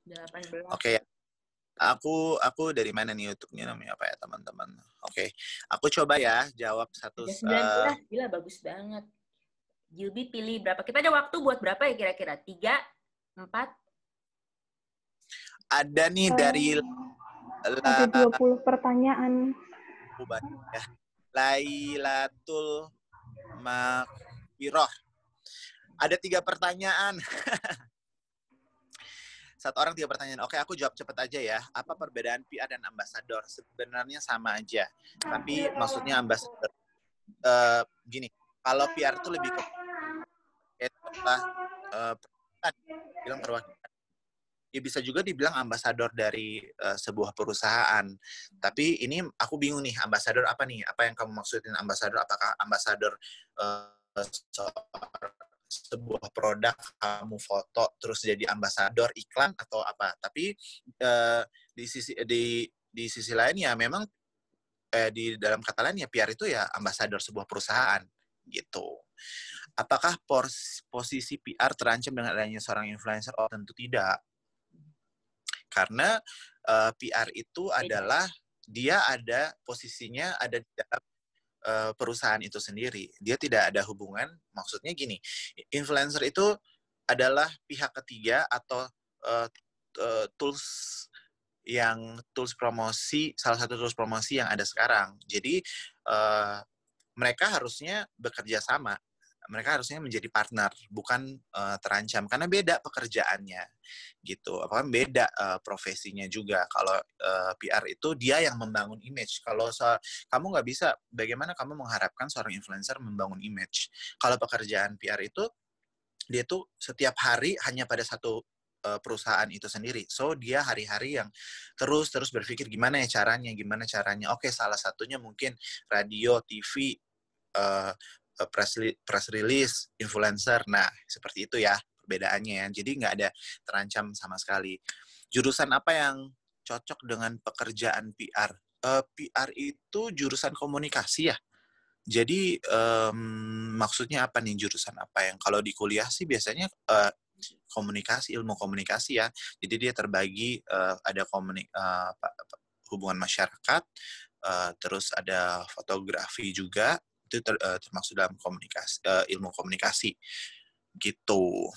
18. Oke, aku dari mana nih YouTube-nya namanya apa ya teman-teman? Oke, aku coba ya jawab satu. Ada 19, gila bagus banget. Gilby pilih berapa? Kita ada waktu buat berapa ya kira-kira? 3, 4? Ada nih dari ada 20 pertanyaan. ya. Lailatul Makfiroh. Ada 3 pertanyaan. Satu orang 3 pertanyaan. Oke, aku jawab cepet aja ya. Apa perbedaan PR dan ambasador? Sebenarnya sama aja. Tapi maksudnya ambasador gini. Kalau PR itu lebih ke bilang perwakilan. Ya bisa juga dibilang ambasador dari sebuah perusahaan. Tapi ini aku bingung nih, ambasador apa nih? Apa yang kamu maksudin ambasador? Apakah ambasador sebuah produk kamu foto terus jadi ambasador iklan atau apa? Tapi di sisi lain ya memang di dalam kata lain ya PR itu ya ambasador sebuah perusahaan gitu. Apakah posisi PR terancam dengan adanya seorang influencer? Oh, tentu tidak. Karena PR itu adalah dia ada posisinya ada di dalam perusahaan itu sendiri. Dia tidak ada hubungan, maksudnya gini, influencer itu adalah pihak ketiga atau tools promosi, salah satu tools promosi yang ada sekarang. Jadi mereka harusnya bekerja sama. Mereka harusnya menjadi partner, bukan terancam, karena beda pekerjaannya, gitu. Apakah beda profesinya juga. Kalau PR itu dia yang membangun image. Kalau kamu nggak bisa, bagaimana kamu mengharapkan seorang influencer membangun image? Kalau pekerjaan PR itu, dia tuh setiap hari hanya pada satu perusahaan itu sendiri. So, dia hari-hari yang terus berpikir gimana caranya. Oke, salah satunya mungkin radio, TV, press release, influencer. Nah, seperti itu ya perbedaannya ya. Jadi nggak ada terancam sama sekali. Jurusan apa yang cocok dengan pekerjaan PR? PR itu jurusan komunikasi ya. Jadi maksudnya apa nih jurusan apa yang kalau di kuliah sih biasanya komunikasi, ilmu komunikasi ya. Jadi dia terbagi ada hubungan masyarakat, terus ada fotografi juga. Itu termasuk dalam komunikasi, ilmu komunikasi gitu.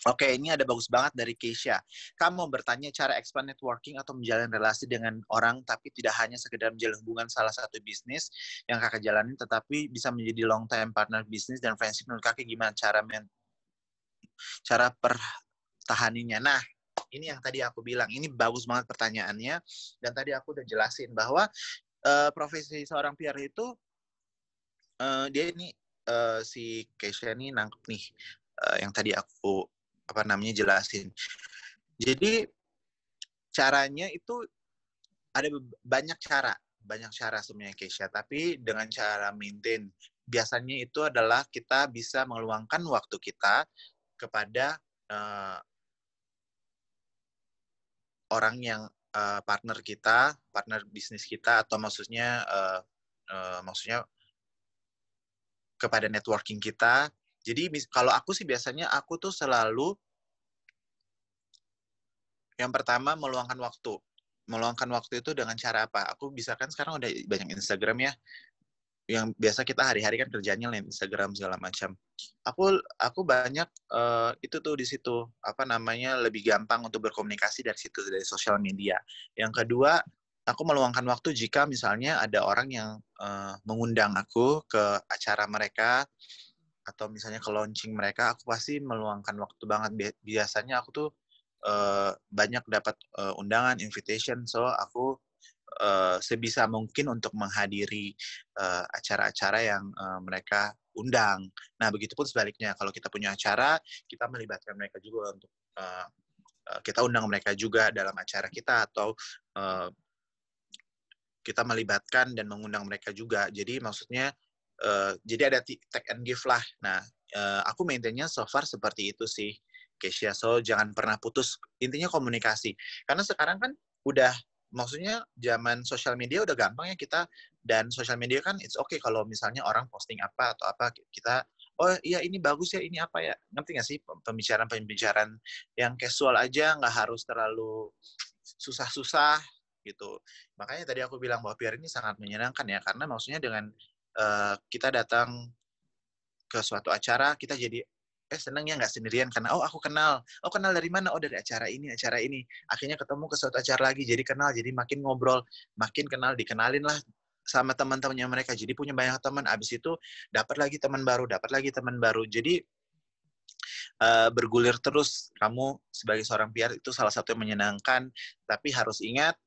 Oke, ini ada bagus banget dari Keisha. Kamu bertanya cara expand networking atau menjalin relasi dengan orang, tapi tidak hanya sekedar menjalin hubungan salah satu bisnis yang kakak jalanin, tetapi bisa menjadi long time partner bisnis dan friendship. Menurut kakak gimana cara pertahaninnya? Nah, ini yang tadi aku bilang. Ini bagus banget pertanyaannya. Dan tadi aku udah jelasin bahwa profesi seorang PR itu dia ini si Keisha ini nangkep nih yang tadi aku jelasin. Jadi caranya itu ada banyak cara sebenarnya Keisha, tapi dengan cara maintain biasanya itu adalah kita bisa meluangkan waktu kita kepada orang yang partner bisnis kita, atau maksudnya kepada networking kita. Jadi kalau aku sih biasanya aku tuh selalu yang pertama meluangkan waktu. Meluangkan waktu itu dengan cara apa? Aku bisa kan sekarang udah banyak Instagram ya. Yang biasa kita hari-hari kan kerjanya lain Instagram segala macam. Aku banyak itu tuh di situ lebih gampang untuk berkomunikasi dari situ, dari sosial media. Yang kedua, aku meluangkan waktu jika misalnya ada orang yang mengundang aku ke acara mereka atau misalnya ke launching mereka, aku pasti meluangkan waktu banget. Biasanya aku tuh banyak dapat undangan, invitation, so aku sebisa mungkin untuk menghadiri acara-acara yang mereka undang. Nah, begitupun sebaliknya. Kalau kita punya acara, kita melibatkan mereka juga untuk kita undang mereka juga dalam acara kita, atau kita melibatkan dan mengundang mereka juga. Jadi maksudnya, jadi ada take and give lah. Nah, aku maintainnya so far seperti itu sih, Keisha. So, jangan pernah putus. Intinya komunikasi. Karena sekarang kan udah, maksudnya zaman sosial media udah gampang ya kita, dan sosial media kan it's okay kalau misalnya orang posting apa atau apa, kita oh iya ini bagus ya, ini apa ya, ngerti nggak sih, pembicaraan yang casual aja, nggak harus terlalu susah-susah gitu. Makanya tadi aku bilang bahwa PR ini sangat menyenangkan ya, karena maksudnya dengan kita datang ke suatu acara, kita jadi seneng ya nggak sendirian, karena aku kenal dari mana, dari acara ini, akhirnya ketemu ke suatu acara lagi, jadi kenal, jadi makin ngobrol, makin kenal, dikenalin lah sama teman-temannya mereka, jadi punya banyak teman, abis itu dapat lagi teman baru, jadi bergulir terus. Kamu sebagai seorang PR itu salah satu yang menyenangkan, tapi harus ingat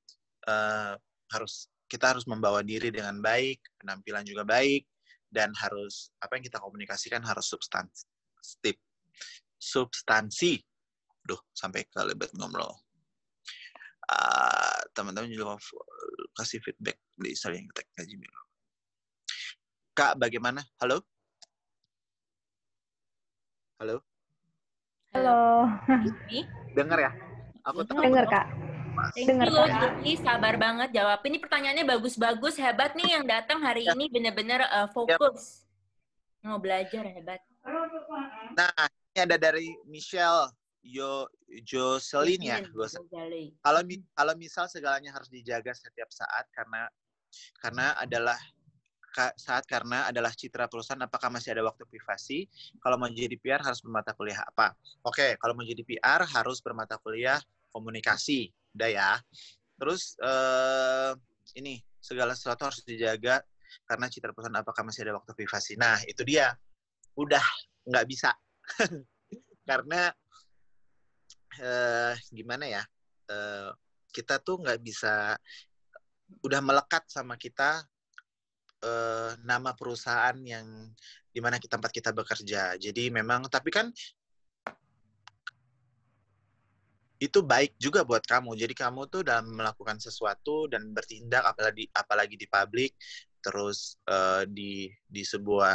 kita harus membawa diri dengan baik, penampilan juga baik, dan harus apa yang kita komunikasikan harus substansi. Duh, sampai kelebet ngomong. Teman-teman juga kasih feedback di Instagram tag Jimmy. Kak, bagaimana? Halo? Halo. Dengar ya? Aku Dengar, Kak. Thank you loh, Jimmy. Sabar banget jawab. Ini pertanyaannya bagus-bagus, hebat nih yang datang hari ini benar-benar fokus. Mau belajar, hebat. Nah, ini ada dari Michelle Jocelyn ya. Kalau misal segalanya harus dijaga setiap saat karena adalah citra perusahaan, apakah masih ada waktu privasi? Kalau mau jadi PR harus bermata kuliah apa? Oke, kalau mau jadi PR harus bermata kuliah komunikasi. Udah ya. Terus ini segala sesuatu harus dijaga karena citra perusahaan, apakah masih ada waktu privasi? Nah, itu dia. Udah nggak bisa. Karena gimana ya? Kita tuh nggak bisa, udah melekat sama kita nama perusahaan yang dimana tempat kita bekerja. Jadi memang, tapi kan itu baik juga buat kamu. Jadi kamu tuh dalam melakukan sesuatu dan bertindak, apalagi di publik, terus di sebuah,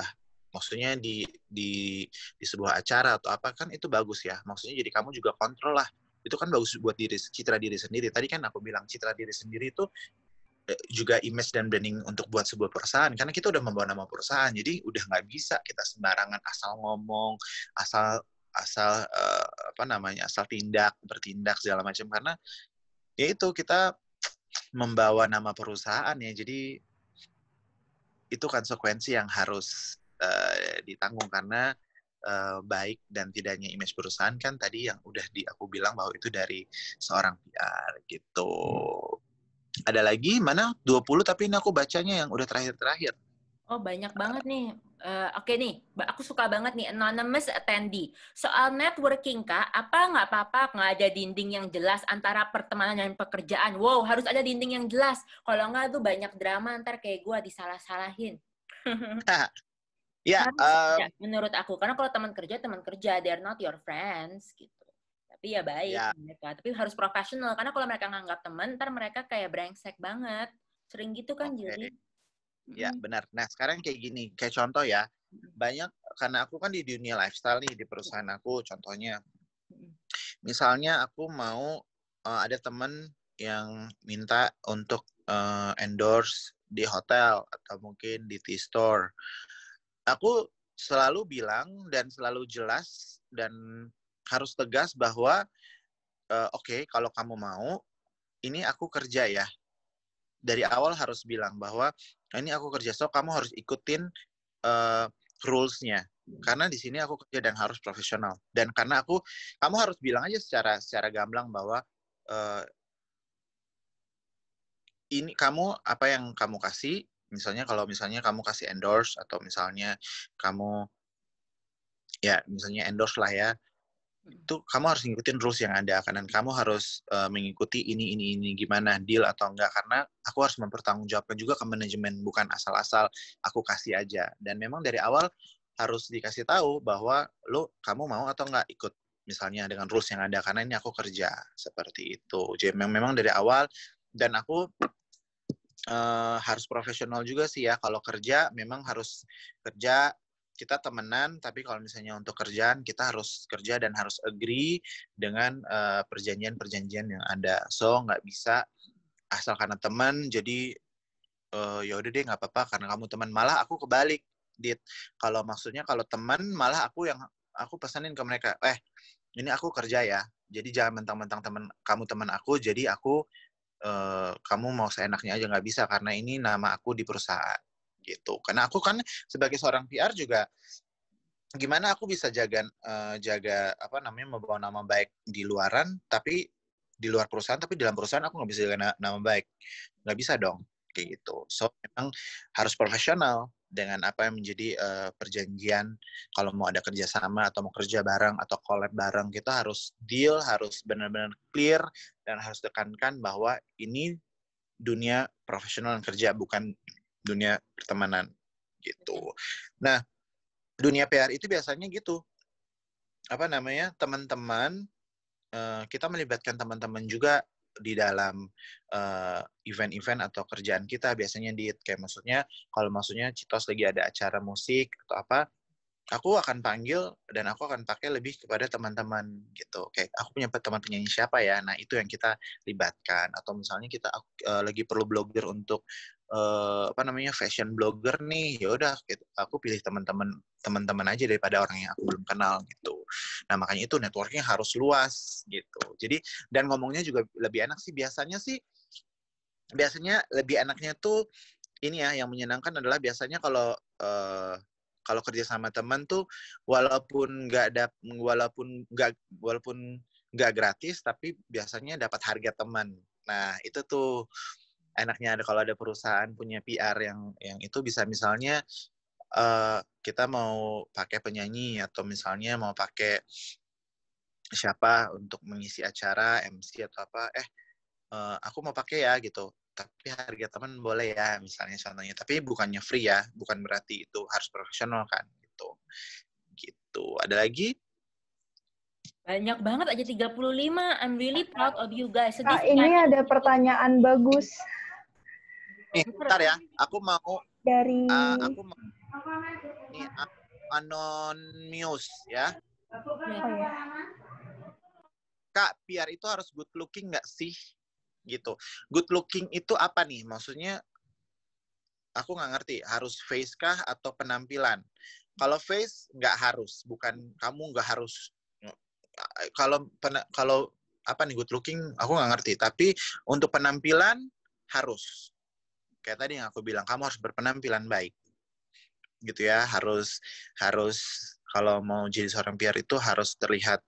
maksudnya di sebuah acara atau apa, kan itu bagus ya. Maksudnya jadi kamu juga kontrol lah. Itu kan bagus buat citra diri sendiri. Tadi kan aku bilang citra diri sendiri itu juga image dan branding untuk buat sebuah perusahaan, karena kita udah membawa nama perusahaan, jadi udah nggak bisa kita sembarangan asal ngomong, asal bertindak segala macam, karena ya itu kita membawa nama perusahaan ya, jadi itu konsekuensi yang harus ditanggung, karena baik dan tidaknya image perusahaan kan tadi yang udah aku bilang bahwa itu dari seorang PR gitu. Ada lagi mana 20, tapi ini aku bacanya yang udah terakhir. Oh, banyak banget nih. Oke nih, aku suka banget nih, anonymous attendee. Soal networking, Kak, nggak apa-apa nggak ada dinding yang jelas antara pertemanan dan pekerjaan? Wow, harus ada dinding yang jelas. Kalau nggak tuh banyak drama, ntar kayak gue disalah-salahin. Ya, menurut aku. Karena kalau teman kerja, they're not your friends, gitu. Tapi ya baik mereka. Tapi harus profesional. Karena kalau mereka nganggap teman, ntar mereka kayak brengsek banget. Sering gitu kan, jadi. Ya, benar. Nah, sekarang kayak gini. Kayak contoh ya. Banyak, karena aku kan di dunia lifestyle nih, di perusahaan aku, contohnya. Misalnya aku mau, ada teman yang minta untuk endorse di hotel, atau mungkin di T-Store. Aku selalu bilang, dan selalu jelas, dan harus tegas bahwa oke, kalau kamu mau, ini aku kerja ya. Dari awal harus bilang bahwa ini aku kerja, so kamu harus ikutin rules-nya. Karena di sini aku kerja dan harus profesional. Dan karena kamu harus bilang aja secara gamblang bahwa ini kamu, apa yang kamu kasih, misalnya kalau kamu kasih endorse, atau misalnya kamu misalnya endorse lah ya, itu kamu harus ngikutin rules yang ada, karena kamu harus mengikuti ini gimana, deal atau enggak, karena aku harus mempertanggungjawabkan juga ke manajemen, bukan asal-asal aku kasih aja. Dan memang dari awal harus dikasih tahu bahwa kamu mau atau enggak ikut misalnya dengan rules yang ada, karena ini aku kerja, seperti itu. Jadi memang dari awal, dan aku harus profesional juga sih ya, kalau kerja memang harus kerja, kita temenan, tapi kalau misalnya untuk kerjaan, kita harus kerja dan harus agree dengan perjanjian-perjanjian yang ada. So, nggak bisa asal karena teman, jadi ya udah deh nggak apa-apa karena kamu teman. Malah aku kebalik. Dit. Kalau maksudnya kalau teman malah aku pesanin ke mereka, ini aku kerja ya. Jadi jangan mentang-mentang teman aku, jadi aku kamu mau seenaknya aja, nggak bisa karena ini nama aku di perusahaan gitu. Karena aku kan sebagai seorang PR juga gimana aku bisa jaga apa namanya membawa nama baik di luaran, tapi di luar perusahaan, tapi dalam perusahaan aku nggak bisa jaga nama baik, nggak bisa dong kayak gitu. So memang harus profesional dengan apa yang menjadi perjanjian kalau mau ada kerjasama atau mau kerja bareng atau collab bareng, kita harus deal, harus benar-benar clear dan harus tekankan bahwa ini dunia profesional kerja, bukan dunia pertemanan gitu. Nah, dunia PR itu biasanya gitu, apa namanya, teman-teman, kita melibatkan teman-teman juga di dalam event-event atau kerjaan kita biasanya kayak maksudnya Citos lagi ada acara musik atau apa, aku akan panggil dan aku akan pakai lebih kepada teman-teman gitu. Kayak aku punya teman penyanyi siapa ya, nah itu yang kita libatkan. Atau misalnya kita lagi perlu blogger untuk apa namanya fashion blogger nih, ya udah gitu. Aku pilih teman-teman aja daripada orang yang aku belum kenal gitu. Nah makanya itu networknya harus luas gitu. Jadi dan ngomongnya juga lebih enak sih biasanya lebih enaknya tuh ini ya, yang menyenangkan adalah biasanya kalau kerja sama teman tuh walaupun nggak gratis, tapi biasanya dapat harga teman. Nah itu tuh enaknya kalau ada perusahaan punya PR yang itu bisa misalnya kita mau pakai penyanyi atau misalnya mau pakai siapa untuk mengisi acara MC atau apa, aku mau pakai ya gitu, tapi harga teman boleh ya misalnya contohnya, tapi bukannya free ya, bukan berarti itu harus profesional kan gitu. Ada lagi? Banyak banget aja 35. I'm really proud of you guys. Sedih Kak, ini sekali. ada pertanyaan bagus Bentar ya, aku mau dari ini anonymous ya. Kak, PR itu harus good looking nggak sih? Gitu. Good looking itu apa nih? Maksudnya aku nggak ngerti. Harus face kah atau penampilan? Kalau face nggak harus, bukan kamu nggak harus. Kalau apa nih good looking? Aku nggak ngerti. Tapi untuk penampilan harus. Kayak tadi yang aku bilang, kamu harus berpenampilan baik, gitu ya. Harus kalau mau jadi seorang PR itu harus terlihat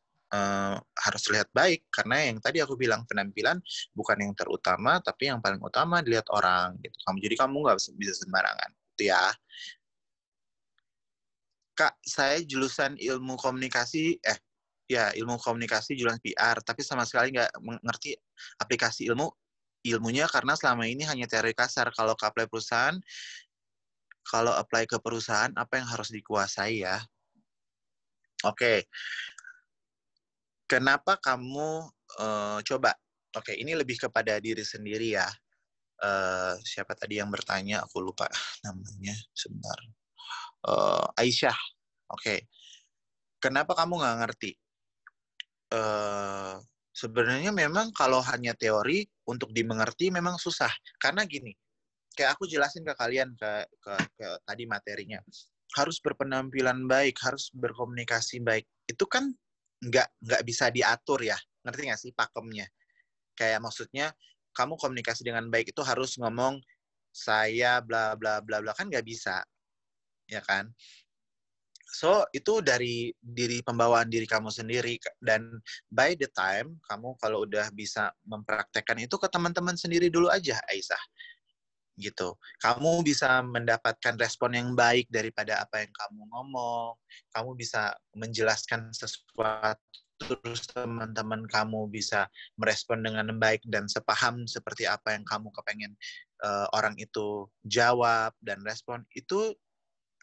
baik, karena yang tadi aku bilang penampilan bukan yang terutama, tapi yang paling utama dilihat orang gitu. Jadi kamu nggak bisa sembarangan gitu ya. Kak, saya jurusan ilmu komunikasi jurusan PR, tapi sama sekali nggak mengerti aplikasi ilmunya karena selama ini hanya teori kasar. Kalau apply ke perusahaan apa yang harus dikuasai ya? Oke. Kenapa kamu coba? Oke, ini lebih kepada diri sendiri ya. Siapa tadi yang bertanya? Aku lupa namanya. Sebentar. Aisyah. Oke. Kenapa kamu nggak ngerti? Sebenarnya memang kalau hanya teori untuk dimengerti memang susah. Karena gini, kayak aku jelasin ke kalian ke tadi materinya. Harus berpenampilan baik, harus berkomunikasi baik. Itu kan nggak bisa diatur ya, ngerti nggak sih pakemnya? Kayak maksudnya kamu komunikasi dengan baik itu harus ngomong saya bla bla bla bla, kan nggak bisa, ya kan? So itu dari pembawaan diri kamu sendiri, dan by the time kamu kalau udah bisa mempraktekkan itu ke teman-teman sendiri dulu aja, Aisyah. Gitu. Kamu bisa mendapatkan respon yang baik daripada apa yang kamu ngomong. Kamu bisa menjelaskan sesuatu, terus teman-teman kamu bisa merespon dengan baik dan sepaham seperti apa yang kamu kepengen orang itu jawab dan respon. Itu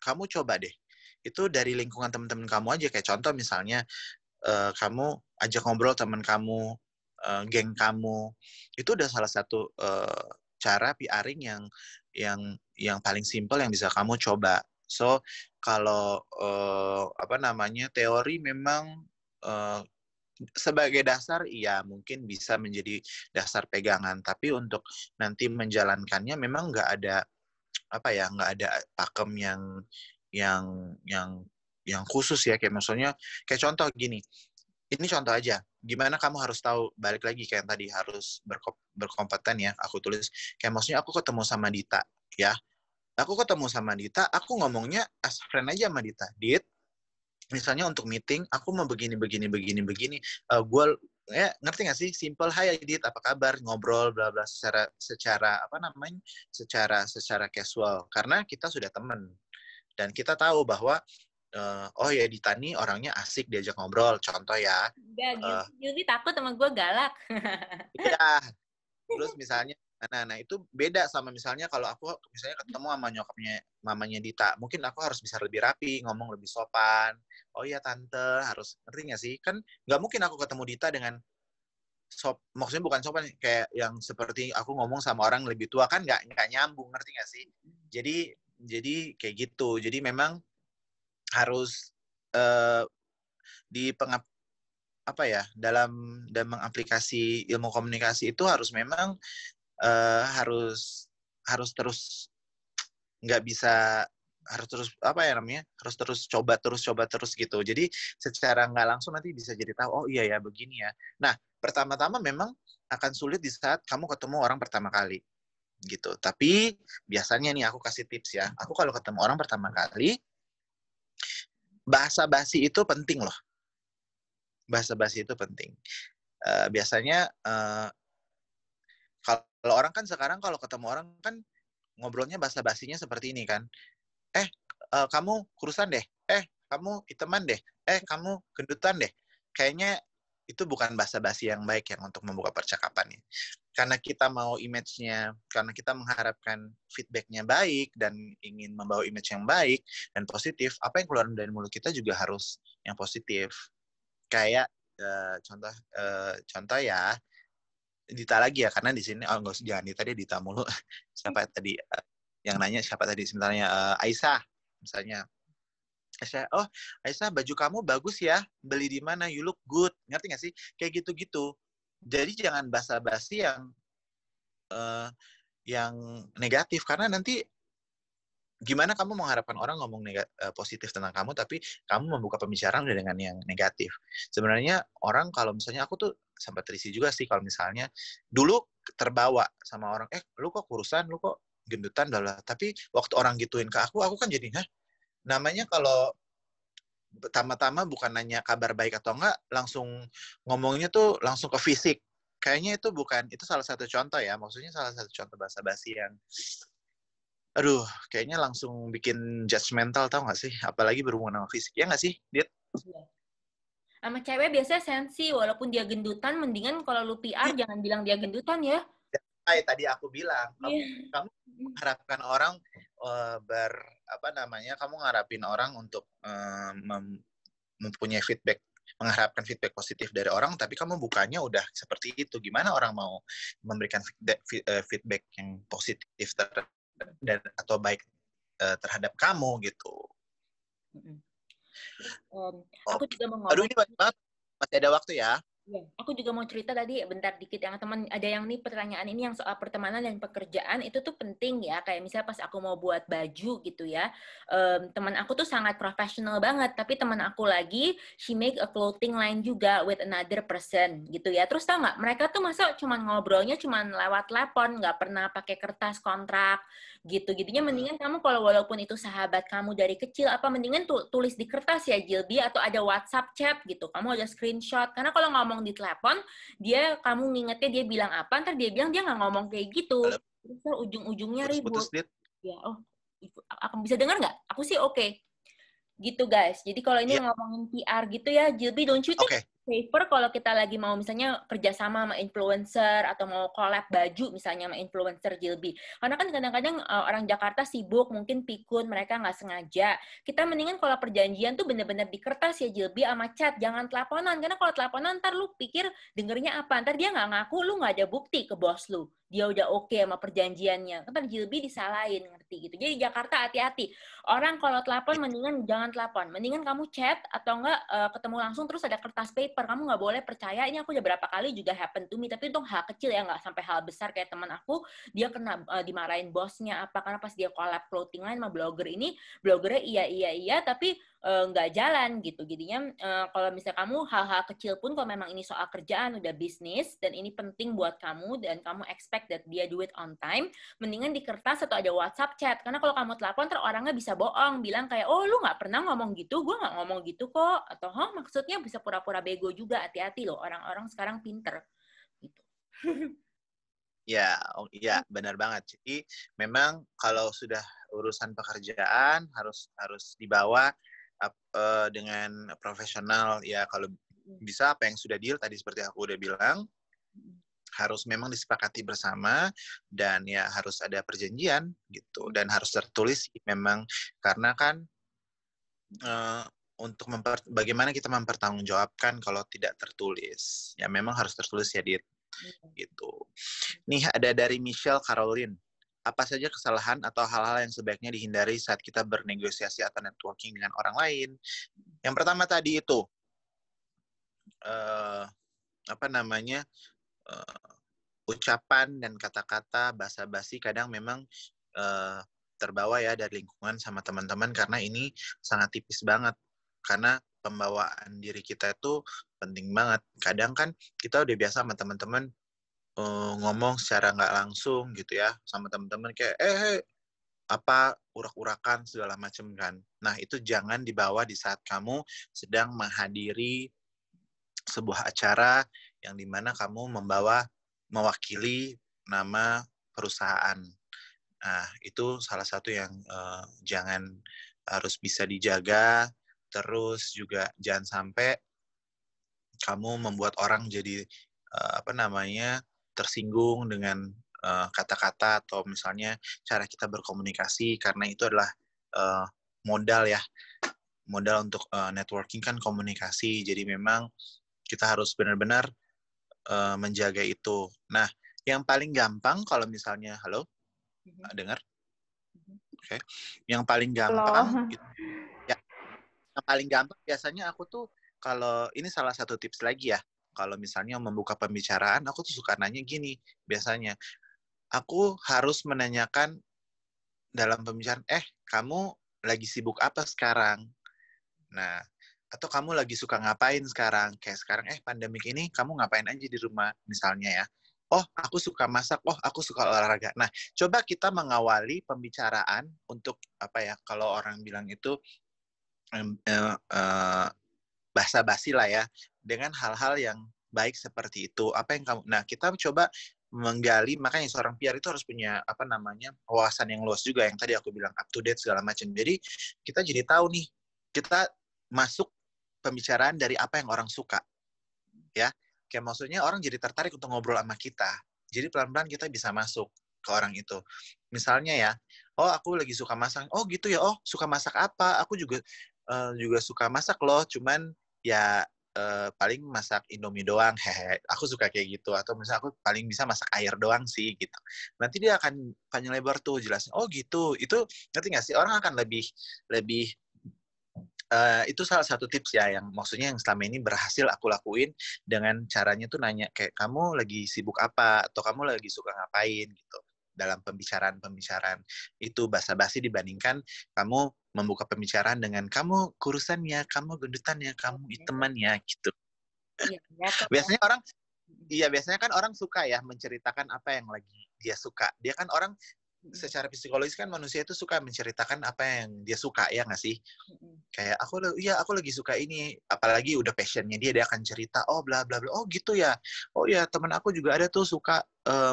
kamu coba deh. Itu dari lingkungan teman-teman kamu aja. Kayak contoh misalnya kamu ajak ngobrol teman kamu, geng kamu. Itu udah salah satu cara PRing yang paling simpel yang bisa kamu coba. So kalau teori memang sebagai dasar iya mungkin bisa menjadi dasar pegangan, tapi untuk nanti menjalankannya memang nggak ada pakem yang khusus ya, kayak maksudnya kayak contoh gini. Ini contoh aja. Gimana kamu harus tahu, balik lagi kayak yang tadi, harus berkompeten ya. Aku tulis kayak maksudnya aku ketemu sama Dita ya. Aku ketemu sama Dita, aku ngomongnya as friend aja sama Dita. Dit, misalnya untuk meeting, aku mau begini. Gue ya ngerti nggak sih? Simple, hai Dit, apa kabar? Ngobrol bla bla secara apa namanya? Secara casual. Karena kita sudah teman dan kita tahu bahwa oh ya Dita nih orangnya asik diajak ngobrol. Contoh ya. Enggak, Gilby takut sama gue galak. Iya. Terus misalnya, nah itu beda sama misalnya kalau aku misalnya ketemu sama nyokapnya mamanya Dita, mungkin aku harus bisa lebih rapi, ngomong lebih sopan. Oh iya tante, harus ngerti nggak sih? Kan nggak mungkin aku ketemu Dita dengan maksudnya bukan sopan kayak yang seperti aku ngomong sama orang lebih tua, kan nggak nyambung, ngerti nggak sih? Jadi kayak gitu. Jadi memang harus dalam mengaplikasi ilmu komunikasi itu harus memang harus terus nggak bisa, harus terus harus terus coba terus gitu. Jadi secara nggak langsung nanti bisa jadi tahu, oh iya ya begini ya. Nah pertama-tama memang akan sulit di saat kamu ketemu orang pertama kali gitu. Tapi biasanya nih aku kasih tips ya, aku kalau ketemu orang pertama kali, bahasa basi itu penting loh. Bahasa basi itu penting. Biasanya kalau orang kan sekarang kalau ketemu orang kan ngobrolnya bahasa basinya seperti ini kan. Kamu kurusan deh. Kamu hiteman deh. Kamu gendutan deh. Kayaknya itu bukan bahasa basi yang baik yang untuk membuka percakapan ya. Karena kita mau image-nya, karena kita mengharapkan feedback-nya baik dan ingin membawa image yang baik dan positif, apa yang keluar dari mulut kita juga harus yang positif. Kayak contoh ya, Dita lagi ya, karena di sini nggak usah, jangan Dita, dia Dita mulu. Siapa tadi yang nanya, siapa tadi sebenarnya? Aisyah misalnya. Aisyah, baju kamu bagus ya, beli di mana, you look good, ngerti nggak sih? Kayak gitu-gitu. Jadi jangan basa-basi yang negatif, karena nanti gimana kamu mengharapkan orang ngomong positif tentang kamu, tapi kamu membuka pembicaraan dengan yang negatif. Sebenarnya orang, kalau misalnya aku tuh sempat terisi juga sih, kalau misalnya dulu terbawa sama orang, lu kok kurusan, lu kok gendutan, tapi waktu orang gituin ke aku kan jadi, namanya kalau pertama-tama bukan nanya kabar baik atau enggak, langsung ngomongnya tuh langsung ke fisik. Kayaknya itu salah satu contoh ya, maksudnya salah satu contoh basa-basi yang aduh, kayaknya langsung bikin judgmental, tau gak sih? Apalagi berhubungan sama fisik. Ya gak sih, Dit? Sama cewek biasanya sensi, walaupun dia gendutan, mendingan kalau lu PR jangan bilang dia gendutan ya. Tadi aku bilang, kamu mengharapkan orang kamu mengharapin orang untuk mempunyai feedback, mengharapkan feedback positif dari orang, tapi kamu bukannya udah seperti itu. Gimana orang mau memberikan feedback yang positif atau baik terhadap kamu gitu. Aku juga mau ngomong. Aduh, ini banyak banget. Masih ada waktu ya. Ya, aku juga mau cerita tadi bentar dikit yang teman, ada yang nih pertanyaan ini yang soal pertemanan dan pekerjaan itu tuh penting ya, kayak misalnya pas aku mau buat baju gitu ya, teman aku tuh sangat profesional banget, tapi teman aku lagi she make a clothing line juga with another person gitu ya. Terus tau nggak, mereka tuh masa cuma ngobrolnya cuma lewat telepon, nggak pernah pakai kertas kontrak gitu-gitunya. Mendingan kamu kalau walaupun itu sahabat kamu dari kecil, apa mendingan tulis di kertas ya Jilby, atau ada WhatsApp chat gitu, kamu ada screenshot, karena kalau ngomong di telepon, kamu ngingetnya dia bilang apa, ntar dia bilang dia nggak ngomong kayak gitu. Terus ujung-ujungnya ribut. Ya, aku bisa dengar nggak? Aku sih oke. Gitu guys. Jadi kalau ini ngomongin PR gitu ya, Jilby, don't you think safer kalau kita lagi mau misalnya kerjasama sama influencer atau mau collab baju misalnya sama influencer, Jilby? Karena kan kadang-kadang orang Jakarta sibuk, mungkin pikun, mereka nggak sengaja. Kita mendingan kalau perjanjian tuh bener-bener di kertas ya, Jilby, sama chat, jangan teleponan. Karena kalau teleponan ntar lu pikir dengernya apa, ntar dia nggak ngaku, lu nggak ada bukti ke bos lu. dia udah oke sama perjanjiannya. Kan Jilbi disalahin, ngerti gitu. Jadi Jakarta hati-hati. Orang kalau telepon mendingan jangan telepon. Mendingan kamu chat atau enggak ketemu langsung terus ada kertas paper. Kamu nggak boleh percaya. Ini aku udah berapa kali juga happen to me. Tapi untuk hal kecil ya, nggak sampai hal besar kayak teman aku. Dia kena dimarahin bosnya apa karena pas dia collab clothing line sama blogger ini, bloggernya iya tapi nggak jalan gitu. Jadinya kalau misalnya kamu hal-hal kecil pun kalau memang ini soal kerjaan udah bisnis dan ini penting buat kamu dan kamu expect that dia do it on time, mendingan di kertas atau ada WhatsApp chat. Karena kalau kamu telepon terus orangnya bisa bohong, bilang kayak oh lu nggak pernah ngomong gitu, gue nggak ngomong gitu kok, atau maksudnya bisa pura-pura bego juga. Hati-hati loh, orang-orang sekarang pinter gitu. Ya, benar banget. Jadi memang kalau sudah urusan pekerjaan harus dibawa dengan profesional ya. Kalau bisa apa yang sudah deal tadi seperti aku udah bilang harus memang disepakati bersama dan ya harus ada perjanjian gitu dan harus tertulis memang karena kan untuk bagaimana kita mempertanggungjawabkan kalau tidak tertulis ya memang harus tertulis ya Dit gitu. Nih ada dari Michelle Caroline. Apa saja kesalahan atau hal-hal yang sebaiknya dihindari saat kita bernegosiasi atau networking dengan orang lain? Yang pertama tadi itu ucapan dan kata-kata basa-basi kadang memang terbawa ya dari lingkungan sama teman-teman karena ini sangat tipis banget karena pembawaan diri kita itu penting banget. Kadang kan kita udah biasa sama teman-teman ngomong secara nggak langsung gitu ya sama teman-teman kayak apa urak-urakan segala macam kan. Nah itu jangan dibawa di saat kamu sedang menghadiri sebuah acara yang dimana kamu mewakili nama perusahaan. Nah itu salah satu yang harus bisa dijaga. Terus juga jangan sampai kamu membuat orang jadi tersinggung dengan kata-kata atau misalnya cara kita berkomunikasi karena itu adalah modal untuk networking kan komunikasi. Jadi memang kita harus benar-benar menjaga itu. Nah, yang paling gampang kalau misalnya halo, dengar? Oke. Yang paling gampang yang paling gampang biasanya aku tuh kalau ini salah satu tips lagi ya. Kalau misalnya membuka pembicaraan, aku tuh suka nanya gini, biasanya. Aku harus menanyakan dalam pembicaraan, kamu lagi sibuk apa sekarang? Nah, atau kamu lagi suka ngapain sekarang? Kayak sekarang, pandemik ini kamu ngapain aja di rumah, misalnya ya. Oh, aku suka masak, oh, aku suka olahraga. Nah, coba kita mengawali pembicaraan untuk, kalau orang bilang itu, basa-basi lah ya, dengan hal-hal yang baik seperti itu. Apa yang kamu? Nah, kita coba menggali, makanya seorang PR itu harus punya wawasan yang luas juga yang tadi aku bilang up to date segala macam. Jadi kita jadi tahu nih, kita masuk pembicaraan dari apa yang orang suka, ya. Kayak maksudnya orang jadi tertarik untuk ngobrol sama kita. Jadi pelan-pelan kita bisa masuk ke orang itu. Misalnya ya, oh aku lagi suka masak. Oh gitu ya, oh suka masak apa? Aku juga suka masak loh, cuman ya paling masak Indomie doang, hehe. Aku suka kayak gitu. Atau misalnya aku paling bisa masak air doang sih, gitu. Nanti dia akan panjang lebar tuh jelasin. Oh gitu, itu ngerti nggak sih? Orang akan lebih itu salah satu tips ya yang maksudnya yang selama ini berhasil aku lakuin dengan caranya tuh nanya kayak kamu lagi sibuk apa atau kamu lagi suka ngapain gitu dalam pembicaraan itu basa-basi dibandingkan kamu membuka pembicaraan dengan kamu kurusannya, kamu gendutannya, kamu itemannya gitu. Biasanya kan orang suka ya menceritakan apa yang lagi dia suka. Dia kan orang secara psikologis kan manusia itu suka menceritakan apa yang dia suka, ya nggak sih? Kayak aku lagi suka ini, apalagi udah passionnya dia akan cerita, oh bla bla bla, oh gitu ya, oh ya teman aku juga ada tuh suka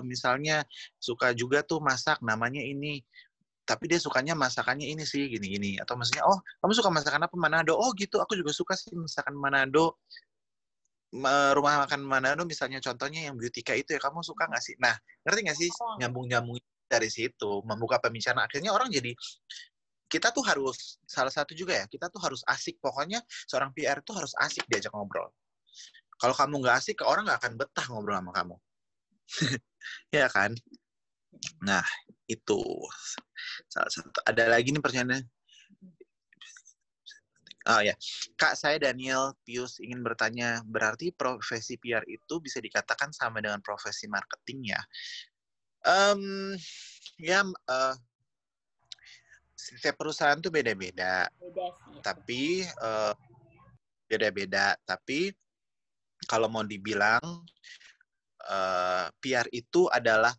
misalnya suka juga tuh masak namanya ini, tapi dia sukanya masakannya ini sih gini-gini, atau maksudnya oh kamu suka masakan apa Manado, oh gitu aku juga suka sih masakan Manado, rumah makan Manado misalnya contohnya yang Beautika itu ya kamu suka nggak sih? Nah ngerti nggak sih nyambung dari situ membuka pembicaraan akhirnya orang jadi kita tuh harus salah satu juga ya kita tuh harus asik pokoknya seorang PR tuh harus asik diajak ngobrol. Kalau kamu nggak asik orang nggak akan betah ngobrol sama kamu Ya kan? Nah, itu salah satu. Ada lagi nih pertanyaannya. Oh ya, Kak, saya Daniel Pius ingin bertanya, berarti profesi PR itu bisa dikatakan sama dengan profesi marketing ya? Ya, setiap perusahaan tuh beda-beda, Beda sih. tapi beda-beda. Tapi kalau mau dibilang, PR itu adalah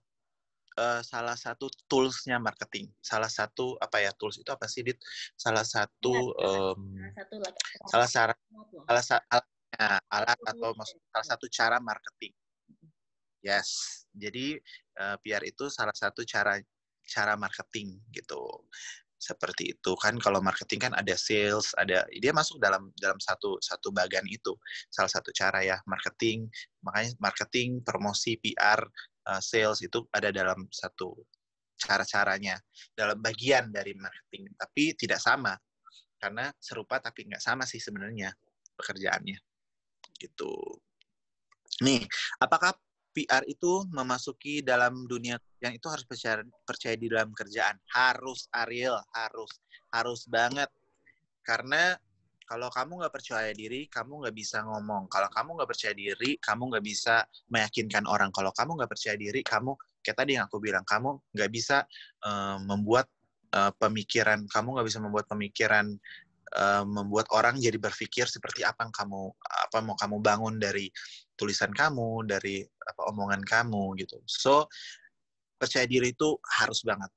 salah satu toolsnya marketing. Salah satu tools itu apa sih, Dit? Salah satu salah alat atau salah satu cara marketing. Yes. Jadi PR itu salah satu cara marketing gitu. Seperti itu kan, kalau marketing kan ada sales, dia masuk dalam satu bagian itu. Salah satu cara ya marketing. Makanya marketing, promosi, PR, sales itu ada dalam satu cara-caranya, dalam bagian dari marketing. Tapi tidak sama, karena serupa tapi nggak sama sih sebenarnya pekerjaannya. Gitu. Nih, apakah PR itu memasuki dalam dunia yang itu harus percaya di dalam kerjaan? Harus, Ariel, harus banget. Karena kalau kamu nggak percaya diri, kamu nggak bisa ngomong. Kalau kamu nggak percaya diri, kamu nggak bisa meyakinkan orang. Kalau kamu nggak percaya diri, kamu kayak tadi yang aku bilang, kamu nggak bisa membuat pemikiran. Kamu nggak bisa membuat pemikiran, membuat orang jadi berpikir seperti apa mau kamu bangun dari tulisan kamu, dari omongan kamu gitu. So, percaya diri itu harus banget.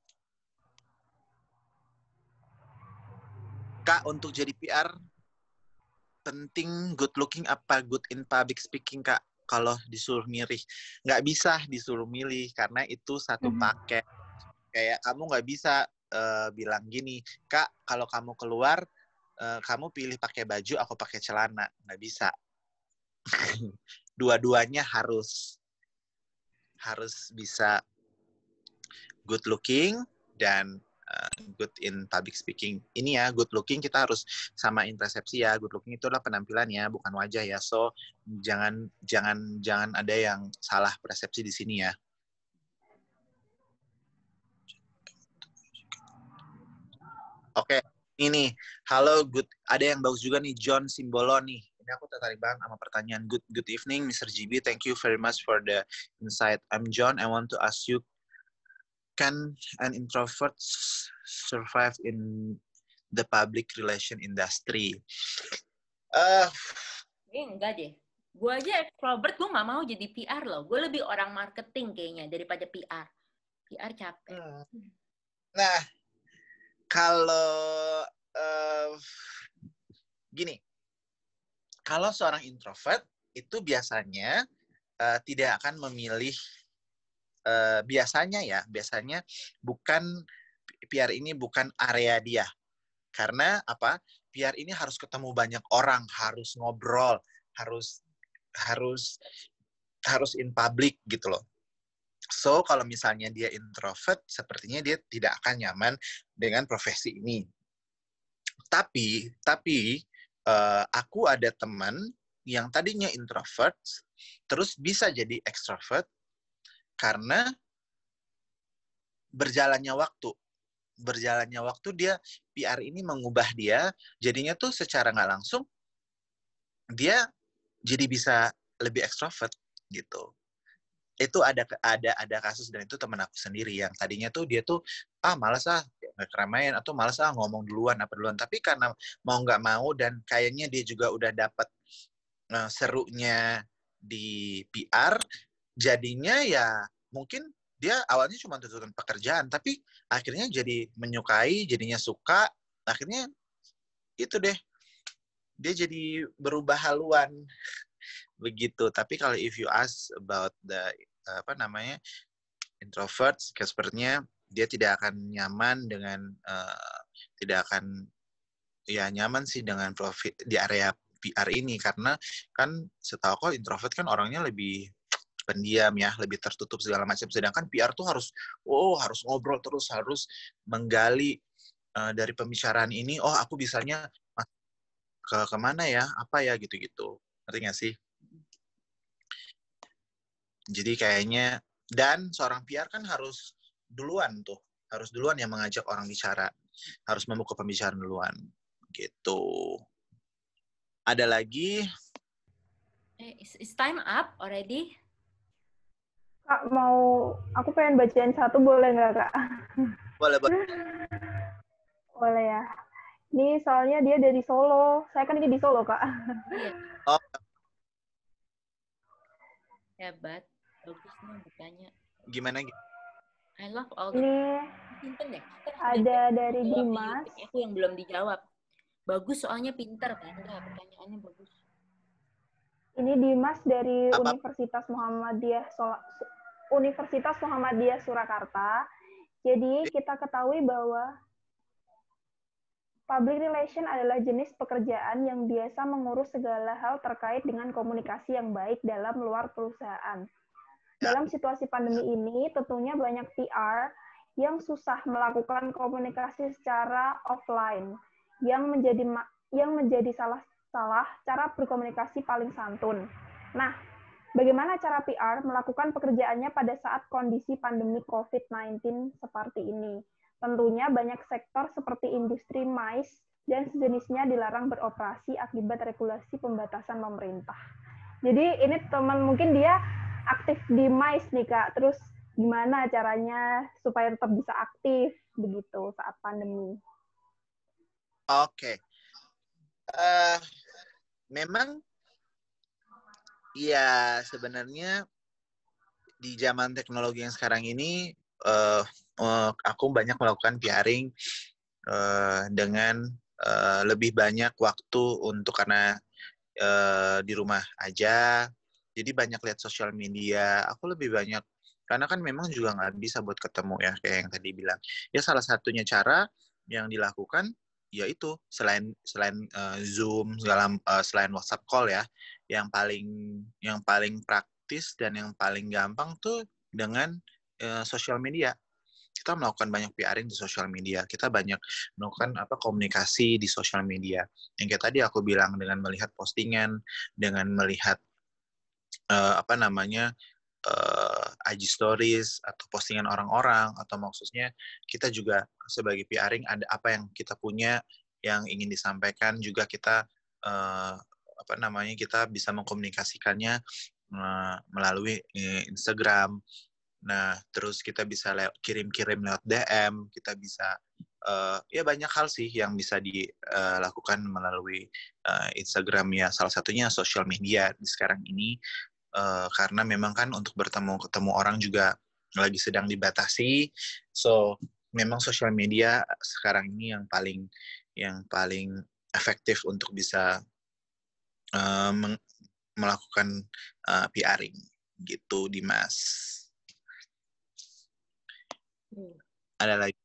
Kak, untuk jadi PR, penting good looking apa good in public speaking, Kak? Kalau disuruh milih, nggak bisa disuruh milih, karena itu satu paket. Kayak kamu nggak bisa bilang gini, Kak, kalau kamu keluar, kamu pilih pakai baju, aku pakai celana. Nggak bisa. Dua-duanya harus bisa good looking dan good in public speaking. Ini ya, good looking kita harus samain persepsi ya. Good looking itu adalah penampilan ya, bukan wajah ya. So, jangan ada yang salah persepsi di sini ya. Oke, ini halo, good. Ada yang bagus juga nih, John Simbolo nih. Ini aku tertarik banget sama pertanyaan. Good evening, Mr. GB. Thank you very much for the insight. I'm John. I want to ask you, can an introvert survive in the public relation industry? Enggak deh. Gue aja extrovert, gue nggak mau jadi PR loh. Gue lebih orang marketing kayaknya daripada PR. PR capek. Nah, kalau gini, kalau seorang introvert itu biasanya tidak akan memilih, biasanya bukan PR ini bukan area dia. Karena apa? PR ini harus ketemu banyak orang, harus ngobrol, harus in public gitu loh. So, kalau misalnya dia introvert, sepertinya dia tidak akan nyaman dengan profesi ini. Tapi aku ada teman yang tadinya introvert, terus bisa jadi extrovert karena berjalannya waktu dia PR ini mengubah dia, jadinya tuh secara nggak langsung dia jadi bisa lebih extrovert gitu. Itu ada kasus, dan itu teman aku sendiri yang tadinya tuh dia tuh malas keramaian atau malas ngomong duluan, tapi karena mau nggak mau dan kayaknya dia juga udah dapat serunya di PR, jadinya ya mungkin dia awalnya cuma tuntutan pekerjaan, tapi akhirnya jadi menyukai, jadinya suka, akhirnya itu deh, dia jadi berubah haluan begitu. Tapi kalau if you ask about the introvert, sepertinya dia tidak akan nyaman dengan tidak akan nyaman sih dengan profit di area PR ini, karena kan setahu aku introvert kan orangnya lebih pendiam ya, lebih tertutup segala macam. Sedangkan PR tuh harus ngobrol terus, harus menggali dari pembicaraan ini. Oh, aku bisanya kemana ya, apa ya gitu-gitu. Ngerti nggak sih? Jadi kayaknya, dan seorang PR kan harus duluan yang mengajak orang bicara, harus membuka pembicaraan duluan, gitu. Ada lagi? It's time up already. Kak, aku pengen bacain satu, boleh nggak, Kak? Boleh. Boleh ya. Ini soalnya dia dari Solo. Saya kan ini di Solo, Kak. Iya. Oh, Hebat. Bagus nih bertanya. gimana? I love all the... Ini Simpen deh. ada dari Jawab di Dimas. YouTube aku yang belum dijawab. Bagus soalnya pinter kan? Enggak, pertanyaannya bagus. Ini Dimas dari Apa? Universitas Muhammadiyah Surakarta. Jadi kita ketahui bahwa public relation adalah jenis pekerjaan yang biasa mengurus segala hal terkait dengan komunikasi yang baik dalam luar perusahaan. Dalam situasi pandemi ini, tentunya banyak PR yang susah melakukan komunikasi secara offline, yang menjadi salah cara berkomunikasi paling santun. Nah, bagaimana cara PR melakukan pekerjaannya pada saat kondisi pandemi COVID-19 seperti ini? Tentunya banyak sektor seperti industri mais dan sejenisnya dilarang beroperasi akibat regulasi pembatasan pemerintah. Jadi ini teman mungkin dia aktif di mais nih, Kak. Terus gimana caranya supaya tetap bisa aktif begitu saat pandemi? Oke. Memang ya sebenarnya di zaman teknologi yang sekarang ini aku banyak melakukan PRing dengan lebih banyak waktu karena di rumah aja. Jadi banyak lihat sosial media. Aku lebih banyak karena kan memang juga nggak bisa buat ketemu ya kayak yang tadi bilang. Ya salah satunya cara yang dilakukan yaitu selain Zoom selain WhatsApp call ya, yang paling praktis dan yang paling gampang tuh dengan sosial media. Kita melakukan banyak PRing di sosial media. Kita banyak melakukan komunikasi di sosial media. Yang kayak tadi aku bilang dengan melihat postingan, dengan melihat IG stories atau postingan orang-orang, atau maksudnya kita juga sebagai PRing ada apa yang kita punya yang ingin disampaikan juga kita kita bisa mengkomunikasikannya melalui Instagram. Nah, terus kita bisa kirim-kirim lewat DM, kita bisa ya banyak hal sih yang bisa dilakukan melalui Instagram ya. Salah satunya sosial media di sekarang ini karena memang kan untuk ketemu orang juga lagi sedang dibatasi. So, memang sosial media sekarang ini yang paling efektif untuk bisa melakukan PRing gitu, Dimas. Ada lagi?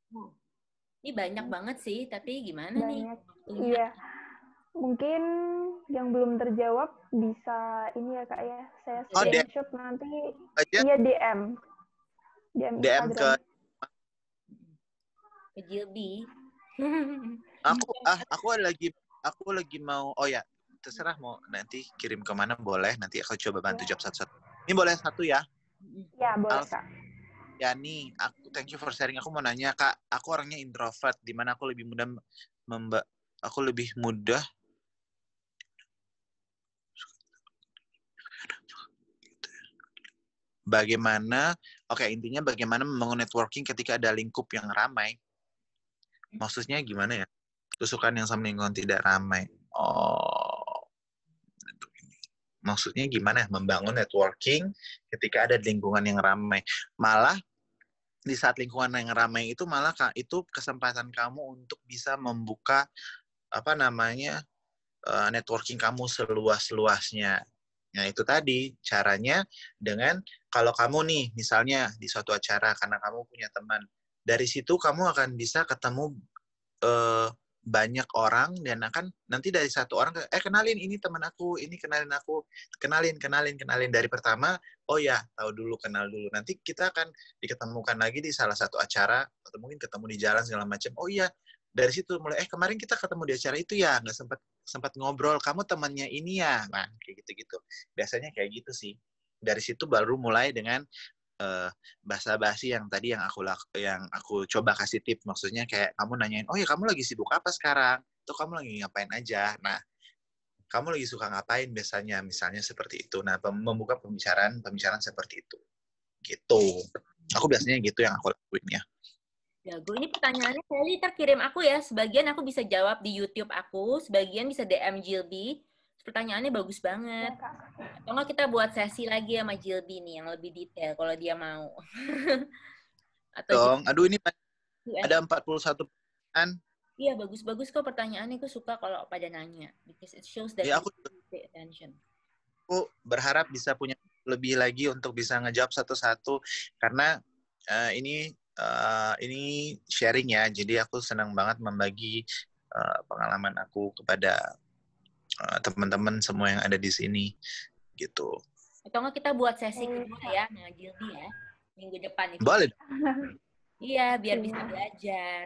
Ini banyak banget sih, tapi gimana banyak nih? Iya. Mungkin yang belum terjawab bisa ini ya, Kak ya. Saya screenshot nanti. Iya, DM Instagram. Ke Jilbi. Aku lagi mau, oh ya, terserah mau nanti kirim kemana boleh, nanti aku coba bantu jawab satu-satu. Ini boleh satu ya? Ya, boleh, Kak. Ya nih, thank you for sharing. Aku mau nanya, Kak, aku orangnya introvert, di mana aku lebih mudah intinya bagaimana membangun networking ketika ada lingkup yang ramai. Maksudnya gimana ya? Kesukaan yang sama lingkungan tidak ramai. Maksudnya gimana ya? Membangun networking ketika ada lingkungan yang ramai. Malah di saat lingkungan yang ramai itu malah itu kesempatan kamu untuk bisa membuka networking kamu seluas-luasnya. Nah, itu tadi caranya dengan kalau kamu nih misalnya di suatu acara karena kamu punya teman, dari situ kamu akan bisa ketemu banyak orang dan akan nanti dari satu orang kenalin ini teman aku, ini kenalin aku, kenalin dari pertama, oh ya tahu dulu, kenal dulu, nanti kita akan diketemukan lagi di salah satu acara atau mungkin ketemu di jalan segala macam, oh iya dari situ mulai kemarin kita ketemu di acara itu ya, nggak sempat ngobrol, kamu temannya ini ya, nah kayak gitu biasanya kayak gitu sih. dari situ baru mulai dengan basa-basi yang tadi yang aku coba kasih tip, maksudnya kayak kamu nanyain, oh ya kamu lagi sibuk apa sekarang? Tuh kamu lagi ngapain aja? Nah, kamu lagi suka ngapain biasanya? Misalnya seperti itu. Nah, membuka pembicaraan seperti itu. Gitu. Aku biasanya gitu yang aku lakuin ya. Jago. Ini pertanyaannya Sally terkirim aku ya. Sebagian aku bisa jawab di YouTube aku, sebagian bisa DM Jilby. Pertanyaannya bagus banget. Ya, Kak. Atau nggak kita buat sesi lagi sama Jilby nih yang lebih detail kalau dia mau. Atau Dong, aduh ini ada Q&A. 41 pertanyaan. Iya, bagus-bagus kok pertanyaannya. Aku suka kalau pada nanya. Because it shows that Ya, you pay attention. aku berharap bisa punya lebih lagi untuk bisa ngejawab satu-satu. Karena ini sharing ya. Jadi aku senang banget membagi pengalaman aku kepada teman-teman semua yang ada di sini. Gitu. Atau nggak kita buat sesi kedua ya, nah Jilby ya. Minggu depan itu. Boleh. Iya, biar bisa belajar.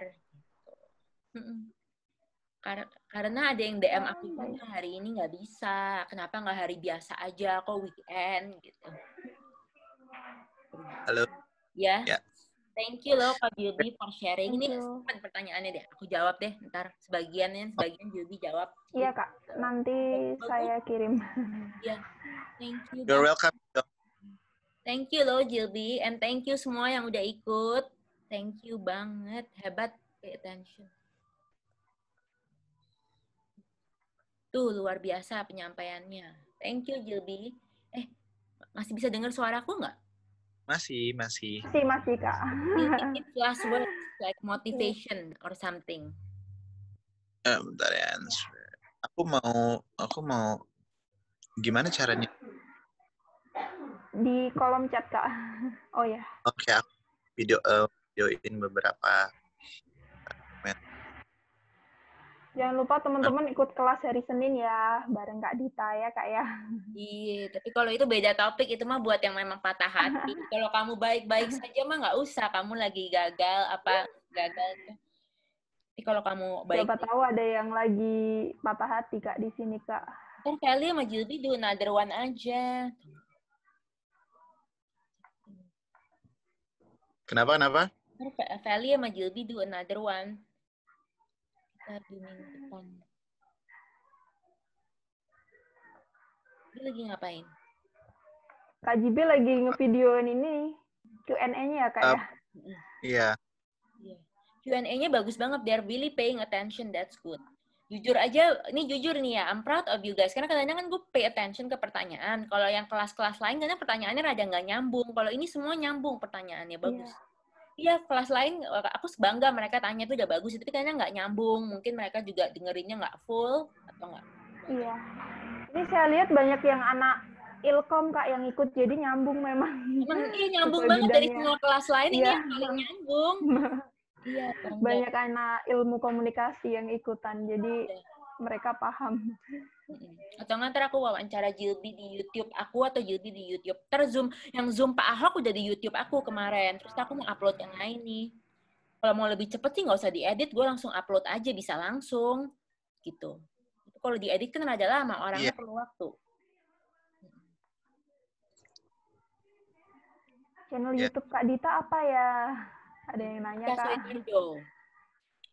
Karena ada yang DM aku juga hari ini nggak bisa. Kenapa nggak hari biasa aja? Kok weekend gitu. Halo. Ya. Ya. Thank you loh Kak Jilby for sharing. Ini pertanyaannya deh. Aku jawab deh. Ntar sebagian Jilby jawab. Iya Kak, nanti saya kirim. Iya. Thank you. You're welcome. Thank you loh Jilby. And thank you semua yang udah ikut. Thank you banget. Hebat. Pay attention. Tuh, luar biasa penyampaiannya. Thank you, Jilby. Masih bisa dengar suaraku nggak? Masih, Kak. It last words, like motivation or something. Bentar ya. Aku mau gimana caranya? Di kolom chat, Kak. Oh ya. Oke, aku videoin beberapa. Jangan lupa teman-teman ikut kelas hari Senin ya, bareng Kak Dita ya, Kak ya. Iya, tapi kalau itu beda topik, itu mah buat yang memang patah hati. Kalau kamu baik-baik saja mah nggak usah, kamu lagi gagal. Tapi kalau kamu baik, siapa tahu ada yang lagi patah hati Kak di sini, Kak. Kan Kelly sama Jilby do another one aja. Kenapa? Kelly sama Jilby do another one. Kita di minggu depan. Dia lagi ngapain? Kak Jibi lagi ngevideoin ini Q&A-nya ya, Kak ya? Iya. Q&A-nya bagus banget. They're really paying attention. That's good. Jujur aja, ini jujur nih ya, I'm proud of you guys. Karena kadang-kadang kan gue pay attention ke pertanyaan. Kalau yang kelas-kelas lain, kadang pertanyaannya rada nggak nyambung. Kalau ini semua nyambung pertanyaannya, bagus. Iya, kelas lain, aku bangga mereka tanya itu udah bagus. Tapi kayaknya nggak nyambung. Mungkin mereka juga dengerinnya nggak full, atau nggak. Iya. Ini saya lihat banyak yang anak Ilkom, Kak, yang ikut. Jadi nyambung memang. Iya, nyambung banget dari semua kelas lain. Ini yang paling nyambung. Iya, banyak anak ilmu komunikasi yang ikutan, jadi mereka paham. Atau nggak aku wawancara Jilby di YouTube aku atau Jilby di YouTube Zoom. Yang Zoom Pak Ahok udah di YouTube aku kemarin. Terus aku mau upload yang lain nih. Kalau mau lebih cepet sih nggak usah diedit, gue langsung upload aja, bisa langsung gitu. Kalau diedit kan rada lama, orangnya perlu waktu. Channel YouTube Kak Dita apa ya? Ada yang nanya, Kak.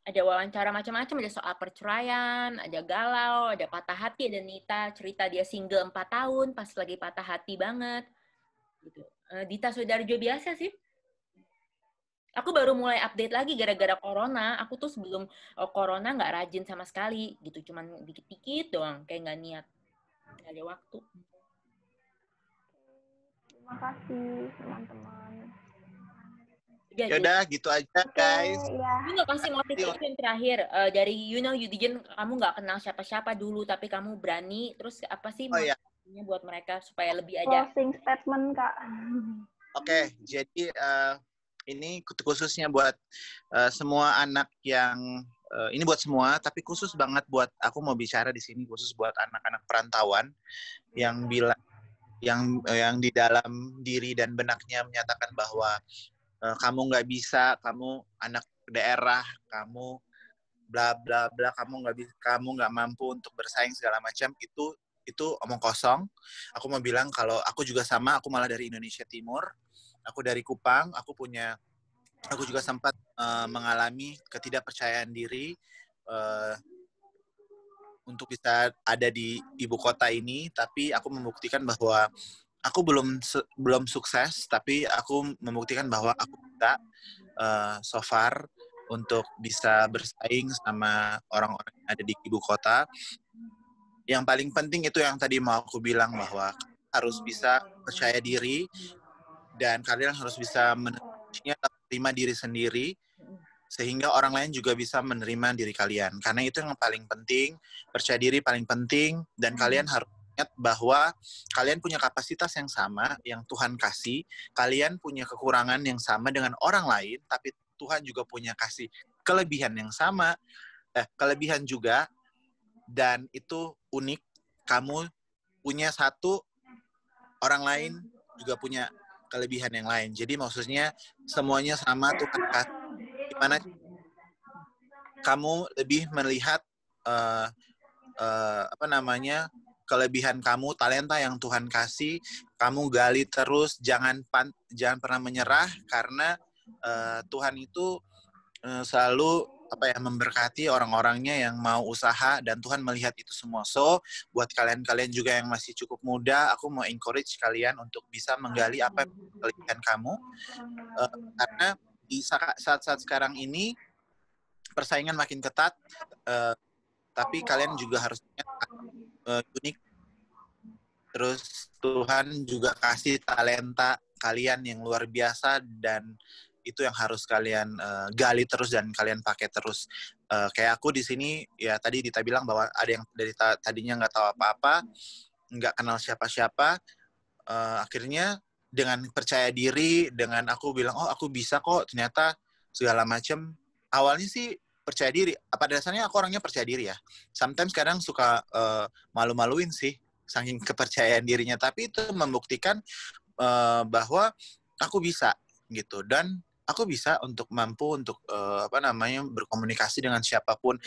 Ada wawancara macam-macam, ada soal perceraian, ada galau, ada patah hati, ada Nita, cerita dia single 4 tahun, pas lagi patah hati banget. Gitu. Dita Sudarjo biasa sih. Aku baru mulai update lagi gara-gara corona. Aku tuh sebelum corona nggak rajin sama sekali, gitu. Cuman dikit-dikit doang, kayak nggak niat. Nggak ada waktu. Terima kasih, teman-teman. Yaudah, gitu aja, guys. Gue nggak kasih motivation terakhir. Dari you didn't, kamu nggak kenal siapa-siapa dulu, tapi kamu berani. Terus apa sih motivasinya buat mereka supaya lebih ada? Closing statement, Kak. Oke, jadi ini khususnya buat semua anak yang ini buat semua, tapi khusus banget buat aku mau bicara di sini khusus buat anak-anak perantauan yang bilang yang di dalam diri dan benaknya menyatakan bahwa kamu nggak bisa, kamu anak daerah, kamu bla bla bla, kamu nggak mampu untuk bersaing segala macam, itu itu omong kosong. Aku mau bilang kalau aku juga sama, aku malah dari Indonesia Timur. Aku dari Kupang, aku juga sempat mengalami ketidakpercayaan diri untuk bisa ada di ibu kota ini, tapi aku membuktikan bahwa aku belum sukses, tapi aku membuktikan bahwa aku bisa so far untuk bisa bersaing sama orang-orang yang ada di ibu kota. Yang paling penting itu yang tadi mau aku bilang, bahwa harus bisa percaya diri dan kalian harus bisa menerima diri sendiri sehingga orang lain juga bisa menerima diri kalian. Karena itu yang paling penting, percaya diri paling penting, dan kalian harus ingat bahwa kalian punya kapasitas yang sama yang Tuhan kasih, kalian punya kekurangan yang sama dengan orang lain, tapi Tuhan juga punya kasih kelebihan yang sama, kelebihan juga, dan itu unik. Kamu punya satu, orang lain juga punya kelebihan yang lain. Jadi maksudnya semuanya sama, Tuhan kasih. Gimana kamu lebih melihat kelebihan kamu, talenta yang Tuhan kasih, kamu gali terus, jangan pernah menyerah, karena Tuhan itu selalu memberkati orang-orangnya yang mau usaha, dan Tuhan melihat itu semua. So, buat kalian juga yang masih cukup muda, aku mau encourage kalian untuk bisa menggali apa kelebihan kamu, karena di saat-saat sekarang ini persaingan makin ketat, tapi kalian juga harus unik. Terus Tuhan juga kasih talenta kalian yang luar biasa, dan itu yang harus kalian gali terus dan kalian pakai terus. Kayak aku di sini, ya tadi Dita bilang bahwa ada yang dari tadinya nggak tahu apa-apa, nggak kenal siapa-siapa, akhirnya dengan percaya diri, dengan aku bilang, oh aku bisa kok, ternyata segala macam. Awalnya sih percaya diri, pada dasarnya aku orangnya percaya diri ya. Sometimes kadang suka malu-maluin sih, saking kepercayaan dirinya, tapi itu membuktikan bahwa aku bisa gitu, dan aku bisa mampu untuk berkomunikasi dengan siapapun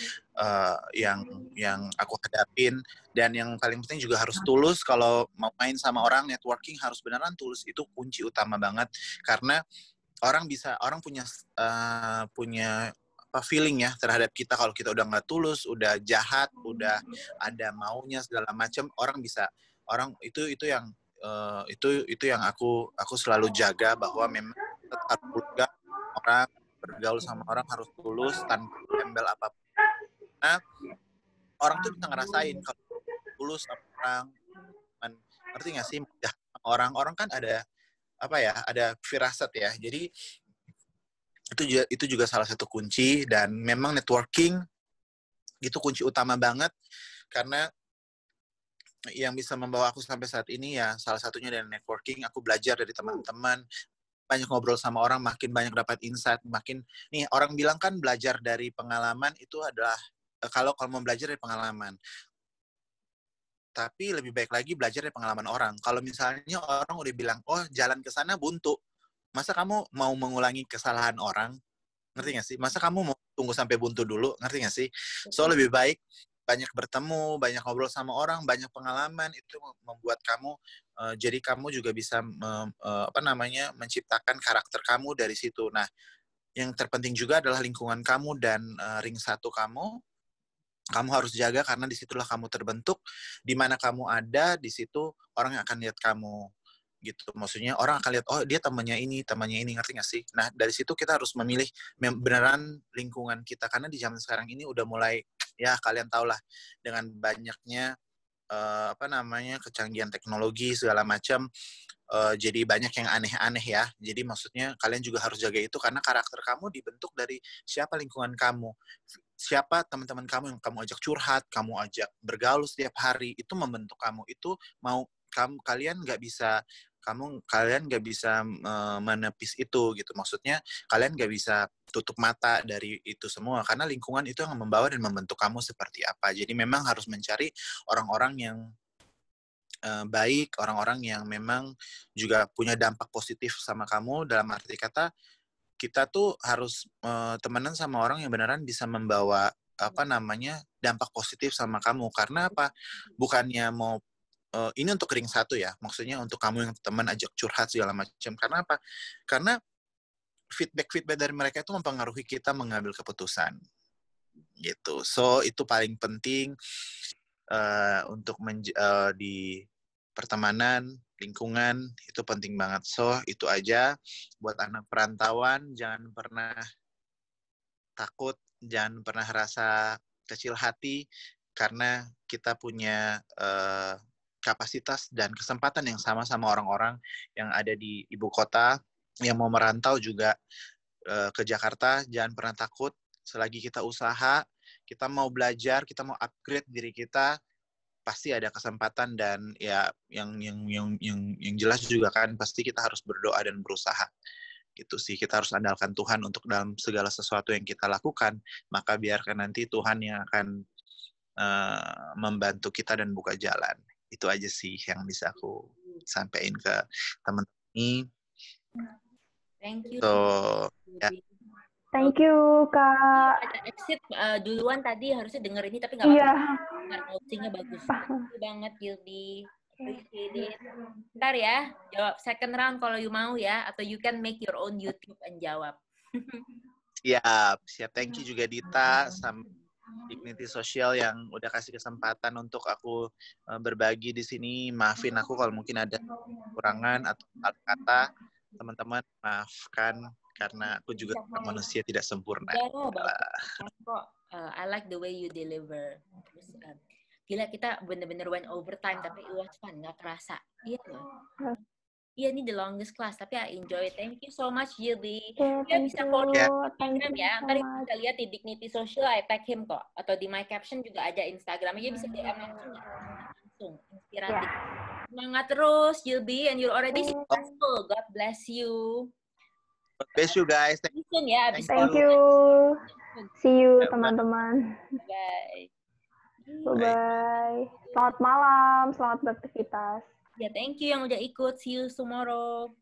yang aku hadapin. Dan yang paling penting juga harus tulus. Kalau mau main sama orang, networking harus beneran tulus. Itu kunci utama banget, karena orang punya feeling ya terhadap kita. Kalau kita udah nggak tulus, udah jahat, udah ada maunya segala macam, itu yang aku selalu jaga, bahwa memang harus juga orang bergaul sama orang harus tulus tanpa embel apapun. Nah, orang tuh bisa ngerasain kalau tulus sama orang. Ngerti nggak sih? Orang kan ada firasat ya. Jadi itu juga salah satu kunci, dan memang networking itu kunci utama banget, karena yang bisa membawa aku sampai saat ini ya salah satunya dari networking. Aku belajar dari teman-teman, banyak ngobrol sama orang, makin banyak dapat insight, nih orang bilang kan belajar dari pengalaman itu adalah kalau mau belajar dari pengalaman. Tapi lebih baik lagi belajar dari pengalaman orang. Kalau misalnya orang udah bilang, oh jalan ke sana buntu, masa kamu mau mengulangi kesalahan orang? Ngerti nggak sih? Masa kamu mau tunggu sampai buntu dulu? Ngerti nggak sih? So lebih baik banyak bertemu, banyak ngobrol sama orang, banyak pengalaman, itu membuat kamu jadi kamu juga bisa menciptakan karakter kamu dari situ. Nah, yang terpenting juga adalah lingkungan kamu dan ring satu kamu harus jaga, karena disitulah kamu terbentuk. Di mana kamu ada, di situ orang yang akan lihat kamu gitu. Maksudnya orang akan lihat, oh dia temannya ini, ngerti nggak sih? Nah, dari situ kita harus memilih beneran lingkungan kita, karena di zaman sekarang ini udah mulai, ya kalian tau lah, dengan banyaknya kecanggihan teknologi segala macam, jadi banyak yang aneh-aneh ya. Jadi maksudnya kalian juga harus jaga itu, karena karakter kamu dibentuk dari siapa lingkungan kamu, siapa teman-teman kamu yang kamu ajak curhat, kamu ajak bergaul setiap hari, itu membentuk kamu. Itu kalian nggak bisa menepis itu gitu. Maksudnya kalian nggak bisa tutup mata dari itu semua, karena lingkungan itu yang membawa dan membentuk kamu seperti apa. Jadi memang harus mencari orang-orang yang baik, orang-orang yang memang juga punya dampak positif sama kamu. Dalam arti kata, kita tuh harus temenan sama orang yang beneran bisa membawa dampak positif sama kamu. Karena apa? Bukannya mau ini untuk ring 1 ya, maksudnya untuk kamu yang teman ajak curhat segala macam. Karena apa? Karena feedback dari mereka itu mempengaruhi kita mengambil keputusan gitu. So itu paling penting untuk di pertemanan, lingkungan itu penting banget. So itu aja buat anak perantauan, jangan pernah takut, jangan pernah rasa kecil hati karena kita punya kapasitas dan kesempatan yang sama orang-orang yang ada di ibu kota, yang mau merantau juga ke Jakarta. Jangan pernah takut, selagi kita usaha, kita mau belajar, kita mau upgrade diri kita, pasti ada kesempatan. Dan ya yang jelas juga kan pasti kita harus berdoa dan berusaha. Gitu sih, kita harus andalkan Tuhan untuk dalam segala sesuatu yang kita lakukan, maka biarkan nanti Tuhan yang akan membantu kita dan buka jalan. Itu aja sih yang bisa aku sampaikan ke teman-teman ini. Thank you. So, ya. Thank you, Kak. Ada exit duluan tadi, harusnya denger ini tapi nggak Iya. apa-apa. Coachingnya bagus. Thank you banget, Gilby. Appreciate it. Ntar ya, jawab second round kalau you mau ya, atau you can make your own YouTube and jawab. Siap. Thank you juga Dita sama Dignity Social yang udah kasih kesempatan untuk aku berbagi di sini. Maafin aku kalau mungkin ada kekurangan atau kata, teman-teman maafkan karena aku juga manusia tidak sempurna. I like the way you deliver. Terus, gila, kita bener-bener went overtime tapi it was fun, nggak kerasa. Iya loh. Iya, ini the longest class, tapi I enjoy it. Thank you so much, Gilby. Dia bisa follow Instagram ya. Ntar bisa lihat di Dignity Social, I tag him kok. Atau di my caption juga ada Instagram. Dia bisa DM langsung. Inspiratif. Semangat terus, Gilby. And you're already successful. God bless you. God bless you guys. Thank you ya. Thank you. See you, teman-teman. Bye. Bye-bye. Selamat malam. Selamat beraktivitas. Ya, thank you yang udah ikut. See you tomorrow.